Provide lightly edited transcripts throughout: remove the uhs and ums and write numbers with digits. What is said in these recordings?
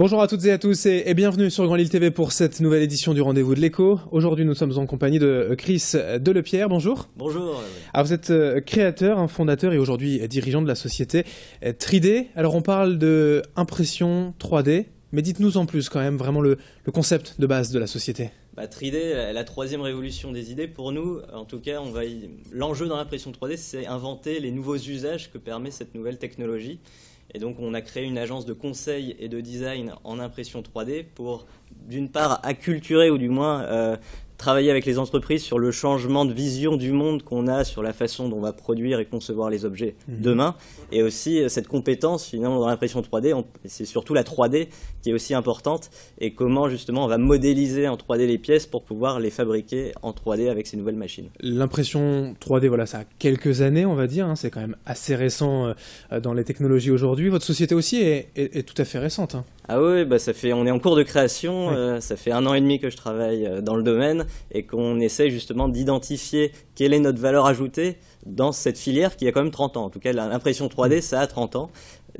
Bonjour à toutes et à tous et bienvenue sur Grand Lille TV pour cette nouvelle édition du Rendez-vous de l'Écho. Aujourd'hui, nous sommes en compagnie de Chris Delepierre. Bonjour. Bonjour. Alors, vous êtes créateur, fondateur et aujourd'hui dirigeant de la société 3D. Alors, on parle de impression 3D, mais dites-nous en plus quand même vraiment le concept de base de la société. 3D, la troisième révolution des idées. Pour nous, en tout cas, l'enjeu dans l'impression 3D, c'est inventer les nouveaux usages que permet cette nouvelle technologie. Et donc, on a créé une agence de conseil et de design en impression 3D pour, d'une part, acculturer ou du moins travailler avec les entreprises sur le changement de vision du monde qu'on a sur la façon dont on va produire et concevoir les objets demain. Et aussi, cette compétence, finalement, dans l'impression 3D, c'est surtout la 3D qui est aussi importante et comment, justement, on va modéliser en 3D les pièces pour pouvoir les fabriquer en 3D avec ces nouvelles machines. L'impression 3D, voilà, ça a quelques années, on va dire. Hein, c'est quand même assez récent dans les technologies aujourd'hui. Votre société aussi est tout à fait récente. Hein. Ah oui, on est en cours de création, oui. Ça fait 1 an et demi que je travaille dans le domaine et qu'on essaie justement d'identifier quelle est notre valeur ajoutée dans cette filière qui a quand même 30 ans. En tout cas, l'impression 3D, ça a 30 ans.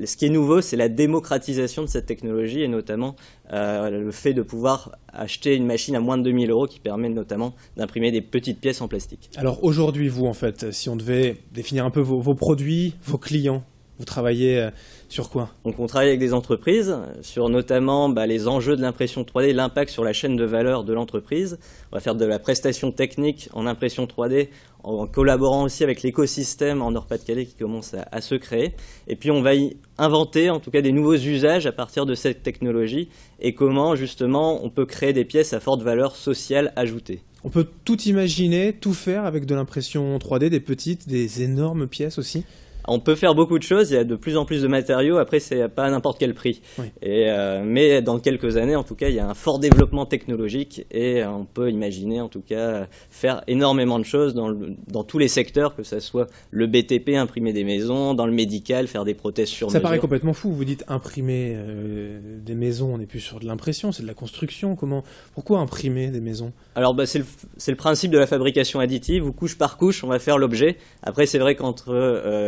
Ce qui est nouveau, c'est la démocratisation de cette technologie et notamment le fait de pouvoir acheter une machine à moins de 2000 € qui permet notamment d'imprimer des petites pièces en plastique. Alors aujourd'hui, vous, en fait, si on devait définir un peu vos produits, vos clients, vous travaillez sur quoi? Donc on travaille avec des entreprises, sur notamment les enjeux de l'impression 3D, l'impact sur la chaîne de valeur de l'entreprise. On va faire de la prestation technique en impression 3D en collaborant aussi avec l'écosystème en Nord-Pas-de-Calais qui commence à se créer. Et puis on va y inventer en tout cas des nouveaux usages à partir de cette technologie et comment justement on peut créer des pièces à forte valeur sociale ajoutée. On peut tout imaginer, tout faire avec de l'impression 3D, des petites, des énormes pièces aussi? On peut faire beaucoup de choses, il y a de plus en plus de matériaux, après c'est pas à n'importe quel prix. Oui. Mais dans quelques années, en tout cas, il y a un fort développement technologique et on peut imaginer en tout cas faire énormément de choses dans tous les secteurs, que ce soit le BTP, imprimer des maisons, dans le médical, faire des prothèses sur mesure. Ça paraît complètement fou, vous dites imprimer des maisons, on n'est plus sur de l'impression, c'est de la construction. Pourquoi imprimer des maisons? Alors c'est le principe de la fabrication additive, où couche par couche on va faire l'objet. Après c'est vrai qu'entre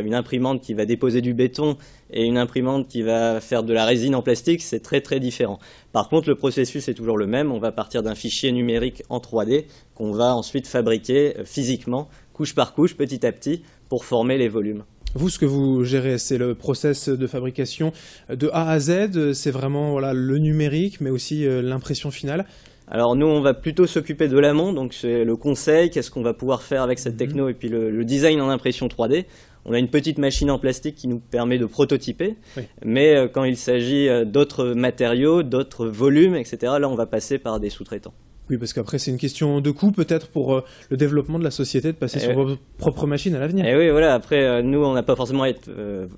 une imprimante qui va déposer du béton et une imprimante qui va faire de la résine en plastique, c'est très très différent. Par contre le processus est toujours le même, on va partir d'un fichier numérique en 3D qu'on va ensuite fabriquer physiquement, couche par couche, petit à petit, pour former les volumes. Vous, ce que vous gérez, c'est le process de fabrication de A à Z, c'est vraiment voilà, le numérique, mais aussi l'impression finale. Alors nous, on va plutôt s'occuper de l'amont, donc c'est le conseil, qu'est-ce qu'on va pouvoir faire avec cette techno, et puis le design en impression 3D. On a une petite machine en plastique qui nous permet de prototyper, oui. Mais quand il s'agit d'autres matériaux, d'autres volumes, etc., là on va passer par des sous-traitants. Oui, parce qu'après, c'est une question de coût, peut-être, pour le développement de la société, de passer sur vos propres machines à l'avenir. Et oui, voilà. Après, nous, on n'a pas forcément à être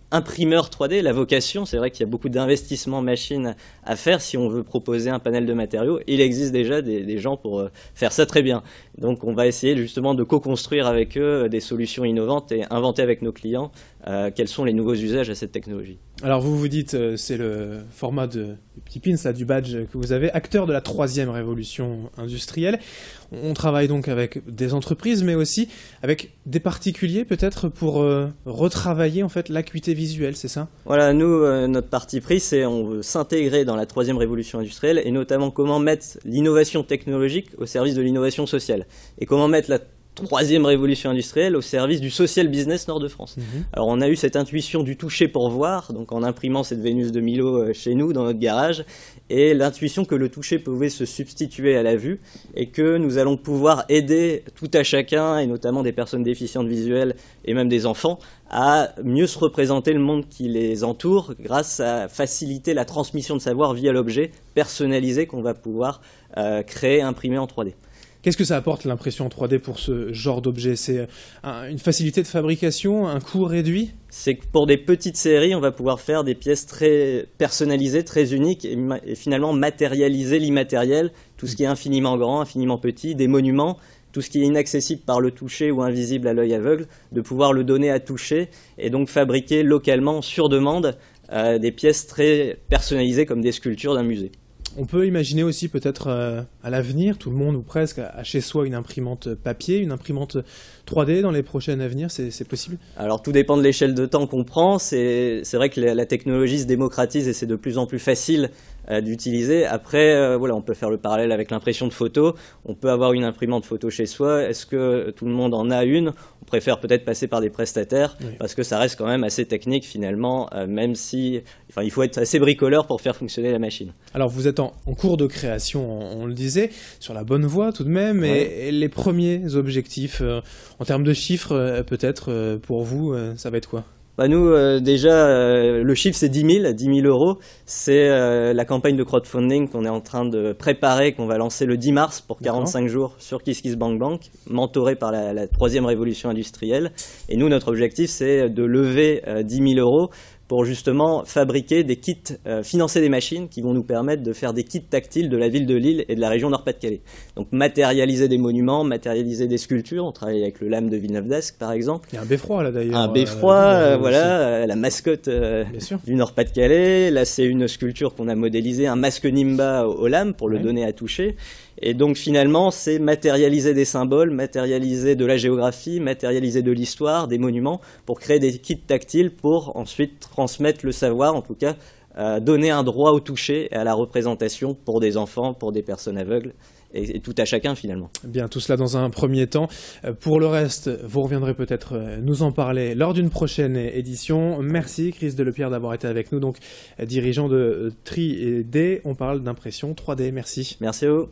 imprimeur 3D. La vocation, c'est vrai qu'il y a beaucoup d'investissements machines à faire si on veut proposer un panel de matériaux. Il existe déjà des gens pour faire ça très bien. Donc, on va essayer justement de co-construire avec eux des solutions innovantes et inventer avec nos clients quels sont les nouveaux usages à cette technologie. Alors, vous dites, c'est le format du petit pins, là, du badge que vous avez, acteur de la troisième révolution industrielle. On travaille donc avec des entreprises, mais aussi avec des particuliers, peut-être, pour retravailler en fait l'acuité visuelle, c'est ça? Voilà, nous, notre parti pris, c'est on veut s'intégrer dans la troisième révolution industrielle et notamment comment mettre l'innovation technologique au service de l'innovation sociale et comment mettre la troisième révolution industrielle au service du social business Nord de France. Alors on a eu cette intuition du toucher pour voir, donc en imprimant cette Vénus de Milo chez nous, dans notre garage, et l'intuition que le toucher pouvait se substituer à la vue, et que nous allons pouvoir aider tout à chacun, et notamment des personnes déficientes visuelles, et même des enfants, à mieux se représenter le monde qui les entoure, grâce à faciliter la transmission de savoir via l'objet personnalisé qu'on va pouvoir créer, imprimer en 3D. Qu'est-ce que ça apporte l'impression 3D pour ce genre d'objet? C'est une facilité de fabrication, un coût réduit? C'est que pour des petites séries, on va pouvoir faire des pièces très personnalisées, très uniques et finalement matérialiser l'immatériel, tout ce qui est infiniment grand, infiniment petit, des monuments, tout ce qui est inaccessible par le toucher ou invisible à l'œil aveugle, de pouvoir le donner à toucher et donc fabriquer localement, sur demande, des pièces très personnalisées comme des sculptures d'un musée. On peut imaginer aussi peut-être à l'avenir, tout le monde ou presque, a chez soi une imprimante papier, une imprimante 3D dans les prochaines à venir, c'est possible? Alors tout dépend de l'échelle de temps qu'on prend. C'est vrai que la technologie se démocratise et c'est de plus en plus facile d'utiliser. Après, voilà, on peut faire le parallèle avec l'impression de photos. On peut avoir une imprimante photo chez soi. Est-ce que tout le monde en a une? On préfère peut-être passer par des prestataires parce que ça reste quand même assez technique finalement, même si il faut être assez bricoleur pour faire fonctionner la machine. Alors vous êtes en cours de création, on le disait, sur la bonne voie tout de même, et les premiers objectifs en termes de chiffres peut-être pour vous, ça va être quoi? Nous, déjà, le chiffre, c'est 10 000 euros. C'est la campagne de crowdfunding qu'on est en train de préparer, qu'on va lancer le 10 mars pour 45 jours sur KissKissBankBank, mentoré par la troisième révolution industrielle. Et nous, notre objectif, c'est de lever 10 000 euros pour justement fabriquer des kits, financer des machines qui vont nous permettre de faire des kits tactiles de la ville de Lille et de la région Nord-Pas-de-Calais. Donc matérialiser des monuments, matérialiser des sculptures. On travaille avec le LAM de Villeneuve-d'Ascq par exemple. Il y a un beffroi là d'ailleurs. Un beffroi, voilà, la mascotte du Nord-Pas-de-Calais. Là c'est une sculpture qu'on a modélisée, un masque Nimba au LAM pour le donner à toucher. Et donc finalement, c'est matérialiser des symboles, matérialiser de la géographie, matérialiser de l'histoire, des monuments, pour créer des kits tactiles pour ensuite transmettre le savoir, en tout cas donner un droit au toucher et à la représentation pour des enfants, pour des personnes aveugles. Et tout à chacun finalement. Bien, tout cela dans un premier temps. Pour le reste, vous reviendrez peut-être nous en parler lors d'une prochaine édition. Merci Chris Delepierre d'avoir été avec nous, donc dirigeant de 3D. On parle d'impression 3D. Merci. Merci à vous.